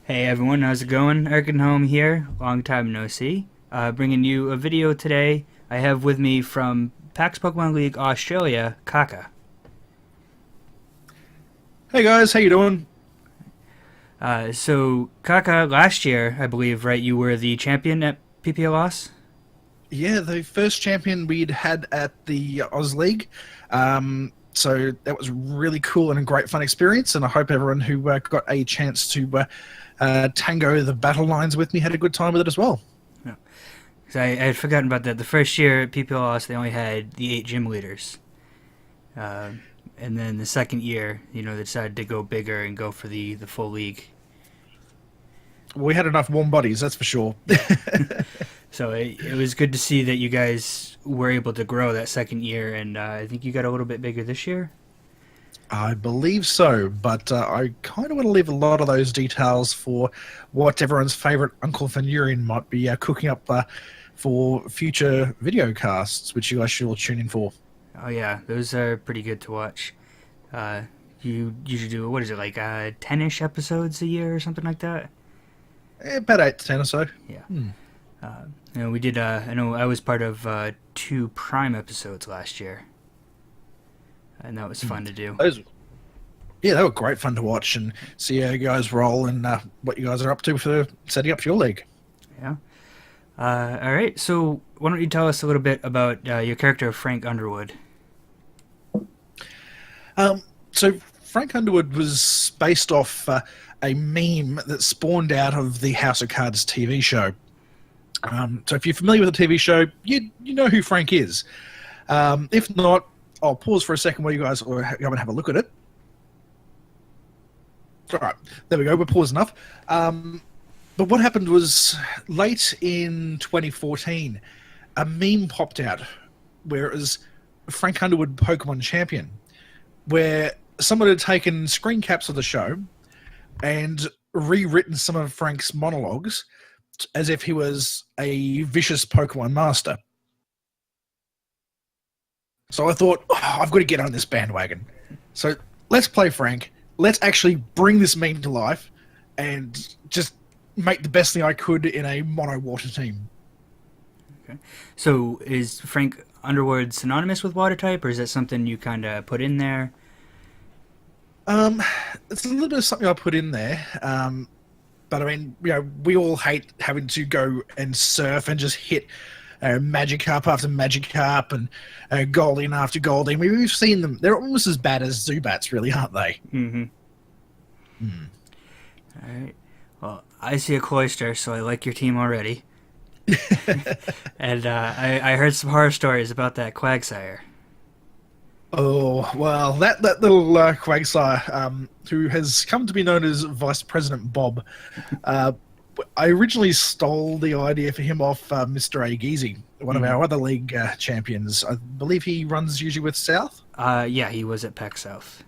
Hey everyone, how's it going? Erkenholm here, long time no see. Bringing you a video today. I have with me from PAX Pokemon League Australia, Kaka. Hey guys, how you doing? So Kaka, last year, I believe, right, you were the champion at PPL Aus? Yeah, the first champion we'd had at the Oz League. So that was really cool and a great fun experience. And I hope everyone who got a chance to tango the battle lines with me had a good time with it as well. No. 'Cause I had forgotten about that. The first year at PPL Aus, they only had the 8 gym leaders. Uh, and then the second year, they decided to go bigger and go for the full league. We had enough warm bodies, that's for sure. Yeah. So it was good to see that you guys were able to grow that second year, and I think you got a little bit bigger this year. I believe so, but I kind of want to leave a lot of those details for what everyone's favourite Uncle Fenurian might be cooking up for future video casts, which you guys should all tune in for. Oh yeah, those are pretty good to watch. Uh, you usually do what is it like 10ish episodes a year or something like that? About 8 to 10 or so. Yeah. We did. I know I was part of 2 Prime episodes last year, and that was fun to do. Those Yeah, they were great fun to watch and see how you guys roll and what you guys are up to for setting up for your league. Yeah. All right. So why don't you tell us a little bit about your character, Frank Underwood? So Frank Underwood was based off a meme that spawned out of the House of Cards TV show. So if you're familiar with the TV show, you know who Frank is. If not, I'll pause for a second while you guys go and have a look at it. All right, there we go. We're paused enough. But what happened was late in 2014, a meme popped out where it was Frank Underwood Pokemon Champion, where someone had taken screen caps of the show and rewritten some of Frank's monologues as if he was a vicious Pokemon master. So I thought, I've got to get on this bandwagon. So let's play Frank. Let's actually bring this meme to life and just make the best thing I could in a mono water team. Okay. So is Frank Underwood synonymous with water type, or is that something you kind of put in there? It's a little bit of something I put in there. But I mean, we all hate having to go and surf and just hit Magikarp after Magikarp and Goldeen after Goldeen. We've seen them. They're almost as bad as Zubats, really, aren't they? Mm-hmm. All right. Well, I see a Cloyster, so I like your team already. And I heard some horror stories about that Quagsire. Oh, well, that little Quagsire, who has come to be known as Vice President Bob, I originally stole the idea for him off Mr. Ageezy, one of our other league champions. I believe he runs usually with South. Yeah, he was at PAX South.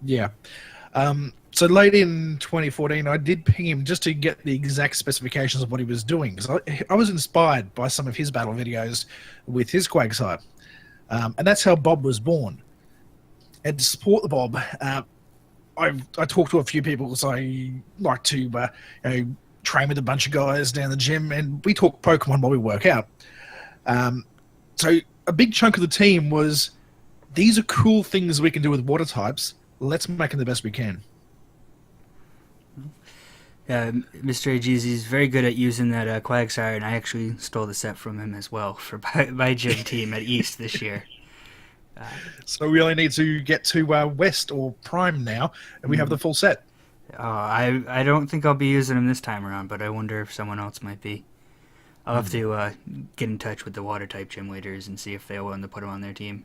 Yeah. So late in 2014, I did ping him just to get the exact specifications of what he was doing, because I was inspired by some of his battle videos with his Quagsire. And that's how Bob was born. And to support the Bob, I talked to a few people because I like to train with a bunch of guys down the gym, and we talk Pokemon while we work out. So a big chunk of the team was, these are cool things we can do with water types. Let's make them the best we can. Mr. Ageezy's very good at using that Quagsire, and I actually stole the set from him as well for my gym team at East this year. So we only need to get to West or Prime now, and we have the full set. I don't think I'll be using him this time around, but I wonder if someone else might be. I'll have to get in touch with the water type gym leaders and see if they're willing to put him on their team.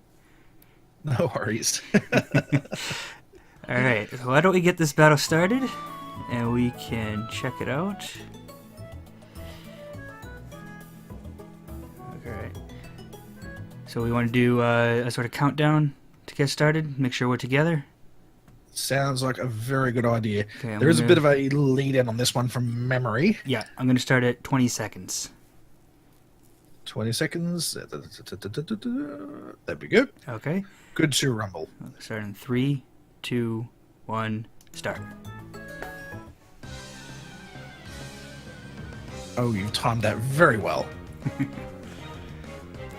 No worries. All right, so why don't we get this battle started, and we can check it out. Alright. So we want to do a sort of countdown to get started, make sure we're together. Sounds like a very good idea. Okay, there is a bit of a lead in on this one from memory. Yeah, I'm going to start at 20 seconds. 20 seconds. There we go. Okay. Good to rumble. I'll start in 3, 2, 1, start. Oh, you've timed that very well.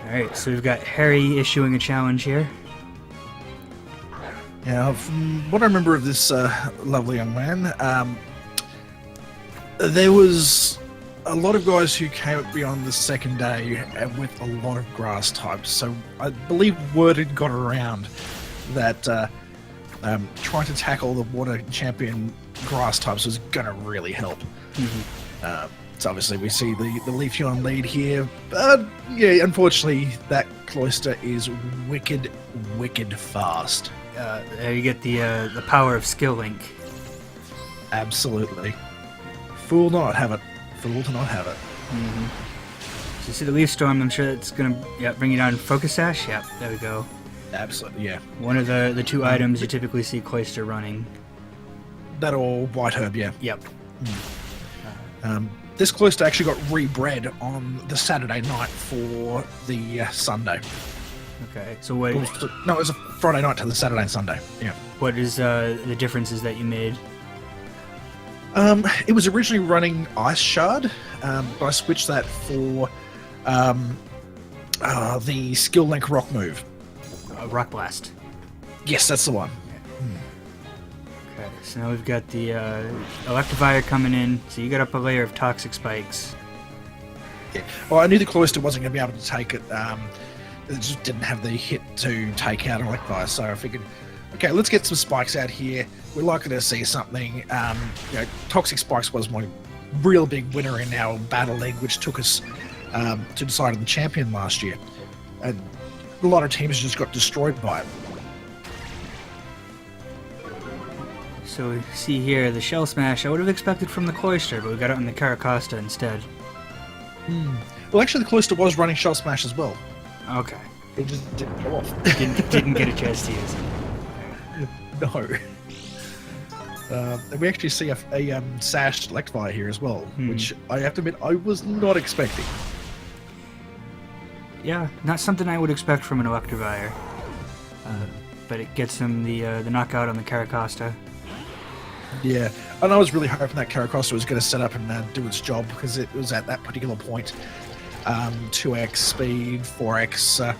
Alright, so we've got Harry issuing a challenge here. Now, from what I remember of this lovely young man, there was a lot of guys who came up beyond the second day with a lot of grass types. So I believe word had got around that trying to tackle the water champion grass types was going to really help. So obviously we see the Leafeon lead here. But yeah, unfortunately, that cloister is wicked fast. There you get the power of skill link. Absolutely. Fool not have it. Fool to not have it. So you see the Leaf Storm, I'm sure that's going to bring you down Focus Sash. Yep, there we go. Absolutely, yeah. One of the two items you typically see Cloister running. That or White Herb, yeah. Yep. This cloister actually got rebred on the Saturday night for the Sunday. Okay, so what? No, it was a Friday night to the Saturday and Sunday. Yeah. What is the differences that you made? It was originally running Ice Shard, but I switched that for the Skill Link Rock move. Rock Blast. Yes, that's the one. Okay, so now we've got the Electivire coming in, so you got up a layer of Toxic Spikes. Yeah. Well, I knew the Cloister wasn't going to be able to take it. It just didn't have the hit to take out Electivire, so I figured, okay, let's get some spikes out here. We're likely to see something. Toxic Spikes was my real big winner in our Battle League, which took us to decide on the champion last year. And a lot of teams just got destroyed by it. So we see here the Shell Smash I would have expected from the Cloister, but we got it on the Carracosta instead. Well, actually, the Cloister was running Shell Smash as well. Okay. It just didn't go off. Didn't get a chance to use it. No. And we actually see a sashed Electivire here as well, which I have to admit I was not expecting. Yeah, not something I would expect from an Electivire. But it gets him the knockout on the Carracosta. Yeah, and I was really hoping that Carracosta was going to set up and do its job, because it was at that particular point 2x speed, 4x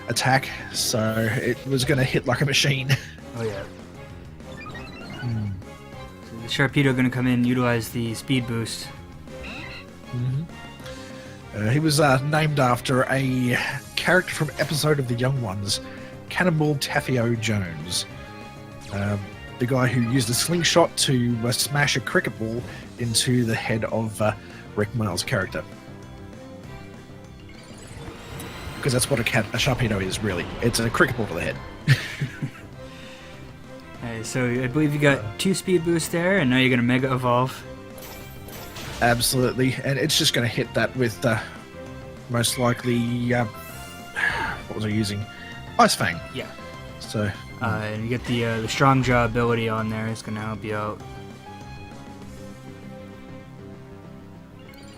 attack, so it was going to hit like a machine. Oh yeah. So the Sharpedo going to come in and utilize the speed boost. He was named after a character from episode of The Young Ones, Cannonball Taffio Jones. The guy who used a slingshot to smash a cricket ball into the head of Rick Miles' character. Because that's what a Sharpedo is, really. It's a cricket ball to the head. So I believe you got 2 speed boosts there, and now you're going to Mega Evolve. Absolutely, and it's just going to hit that with most likely, what was I using? Ice Fang. Yeah. So. And you get the Strong Jaw ability on there. It's going to help you out.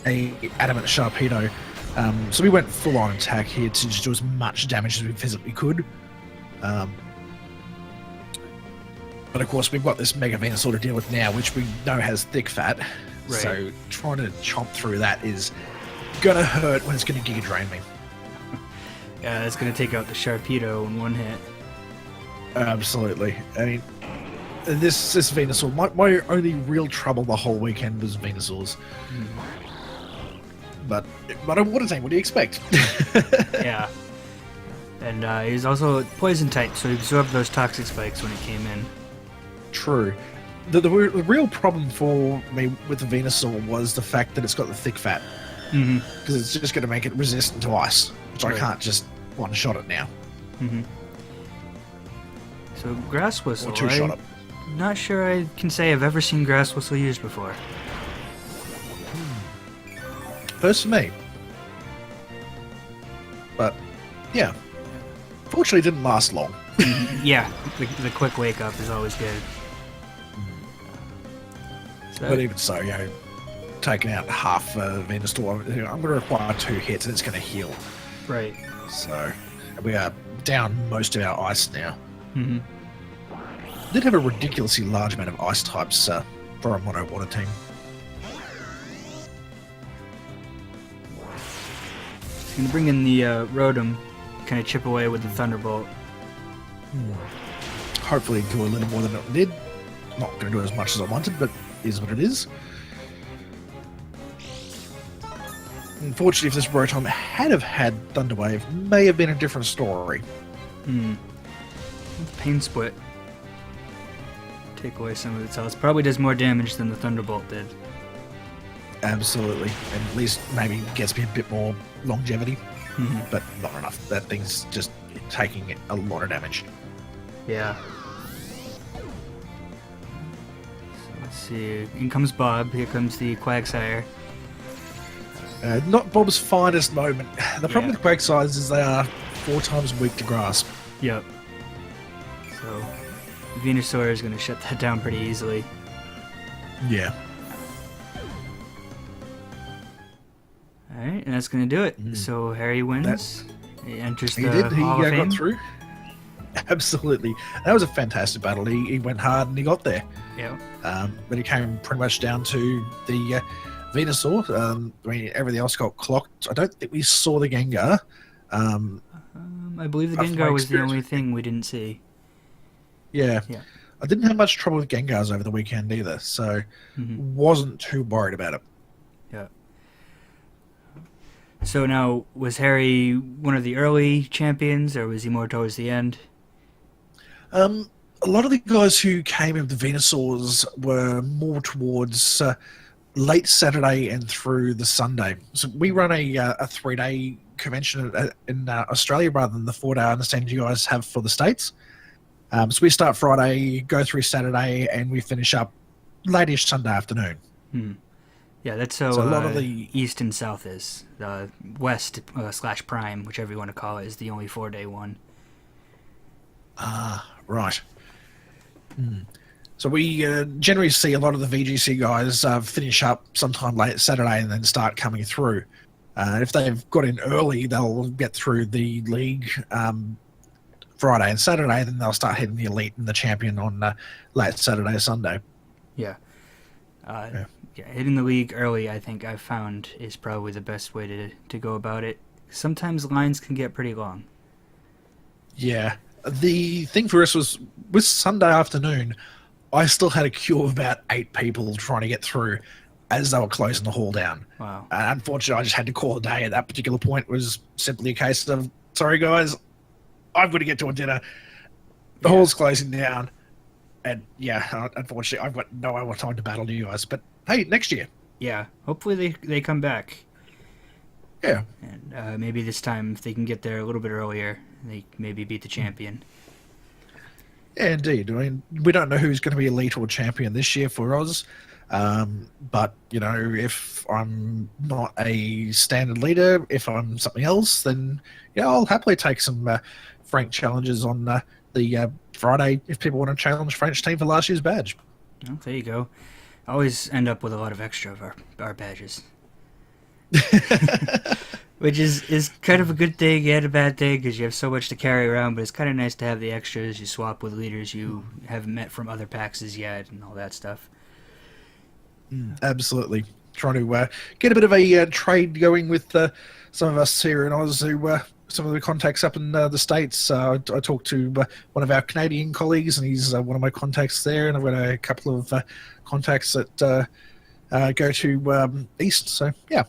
A Adamant Sharpedo. So we went full on attack here to just do as much damage as we physically could. But of course, we've got this Mega Venusaur to deal with now, which we know has thick fat. Right. So trying to chomp through that is gonna hurt when it's gonna Giga Drain me. Yeah, it's going to take out the Sharpedo in one hit. Absolutely. I mean, this Venusaur, my only real trouble the whole weekend was Venusaurs. But water tank, what do you expect? Yeah. And he's also poison type, so he absorbed those toxic spikes when he came in. True. The real problem for me with the Venusaur was the fact that it's got the thick fat. Because it's just going to make it resistant to ice, which I can't just one-shot it now. So Grass Whistle, Or two-shot it. Not sure I can say I've ever seen Grass Whistle used before. First for me. But, yeah. Fortunately, it didn't last long. Yeah, the quick wake-up is always good. So, But even so, taking out half Venusaur, I'm going to require 2 hits and it's going to heal. right. So, we are down most of our ice now. Did have a ridiculously large amount of ice types for a mono water team. going to bring in the Rotom, kind of chip away with the Thunderbolt. Hopefully do a little more than it did. Not going to do as much as I wanted, but is what it is. Unfortunately, if this Rotom had have had Thunderwave, may have been a different story. Pain Split. Take away some of its health. Probably does more damage than the Thunderbolt did. Absolutely. And at least maybe gets me a bit more longevity. But not enough. That thing's just taking a lot of damage. Yeah. So let's see. In comes Bob. Here comes the Quagsire. Not Bob's finest moment. The problem with Quagsires is they are 4 times weak to grass. Yep. So Venusaur is going to shut that down pretty easily. Yeah. Alright, and that's going to do it. So Harry wins. He enters the He Hall of Fame. got through. Absolutely. That was a fantastic battle. He went hard and he got there. Yeah. But it came pretty much down to the Venusaur. I mean, everything else got clocked. I don't think we saw the Gengar. I believe the Gengar was the only thing we didn't see. Yeah. Yeah. I didn't have much trouble with Gengars over the weekend either, so wasn't too worried about it. Yeah. So now, was Harry one of the early champions, or was he more towards the end? A lot of the guys who came in with the Venusaurs were more towards late Saturday and through the Sunday. So we run a 3-day convention in Australia rather than the 4-day I understand you guys have for the States. So we start Friday, go through Saturday, and we finish up late-ish Sunday afternoon. Yeah, that's so a lot of the East and South is. The West / Prime, whichever you want to call it, is the only 4-day one. Right. So we generally see a lot of the VGC guys finish up sometime late Saturday and then start coming through. If they've got in early, they'll get through the league Friday and Saturday, then they'll start hitting the Elite and the Champion on late Saturday or Sunday. Yeah. Yeah, hitting the league early, I think I've found, is probably the best way to go about it. Sometimes lines can get pretty long. Yeah. The thing for us was, with Sunday afternoon, I still had a queue of about 8 people trying to get through as they were closing the hall down. Wow. And unfortunately, I just had to call it a day at that particular point. It was simply a case of, sorry guys, I've got to get to a dinner. The hall's closing down. And yeah, unfortunately, I've got no more time to battle you guys. But hey, next year. Yeah, hopefully they come back. Yeah. And maybe this time, if they can get there a little bit earlier, they maybe beat the champion. Yeah, indeed. I mean, we don't know who's going to be elite or champion this year for Oz. But, you know, if I'm not a standard leader, if I'm something else, then, yeah, I'll happily take some Frank challenges on the Friday if people want to challenge French team for last year's badge. Well, there you go. I always end up with a lot of extra of our badges. Which is kind of a good thing and a bad thing because you have so much to carry around, but it's kind of nice to have the extras. You swap with leaders you haven't met from other PAXs yet and all that stuff. Absolutely. Trying to get a bit of a trade going with some of us here in Oz who some of the contacts up in the States. I talked to one of our Canadian colleagues, and he's one of my contacts there, and I've got a couple of contacts that go to East. So, yeah.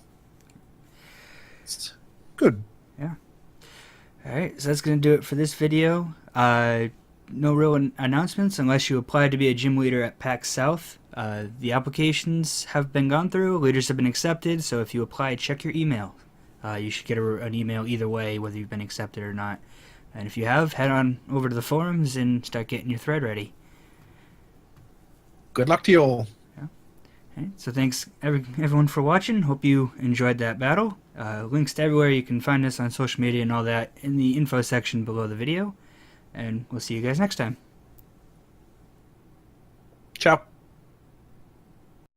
It's good. Yeah. All right, so that's going to do it for this video. No real announcements unless you apply to be a gym leader at PAX South. The applications have been gone through, leaders have been accepted, so if you apply, check your email. You should get an email either way, whether you've been accepted or not. And if you have, head on over to the forums and start getting your thread ready. Good luck to you all. Yeah. Okay, so thanks everyone for watching. Hope you enjoyed that battle. Links to everywhere you can find us on social media and all that in the info section below the video. And we'll see you guys next time. Ciao.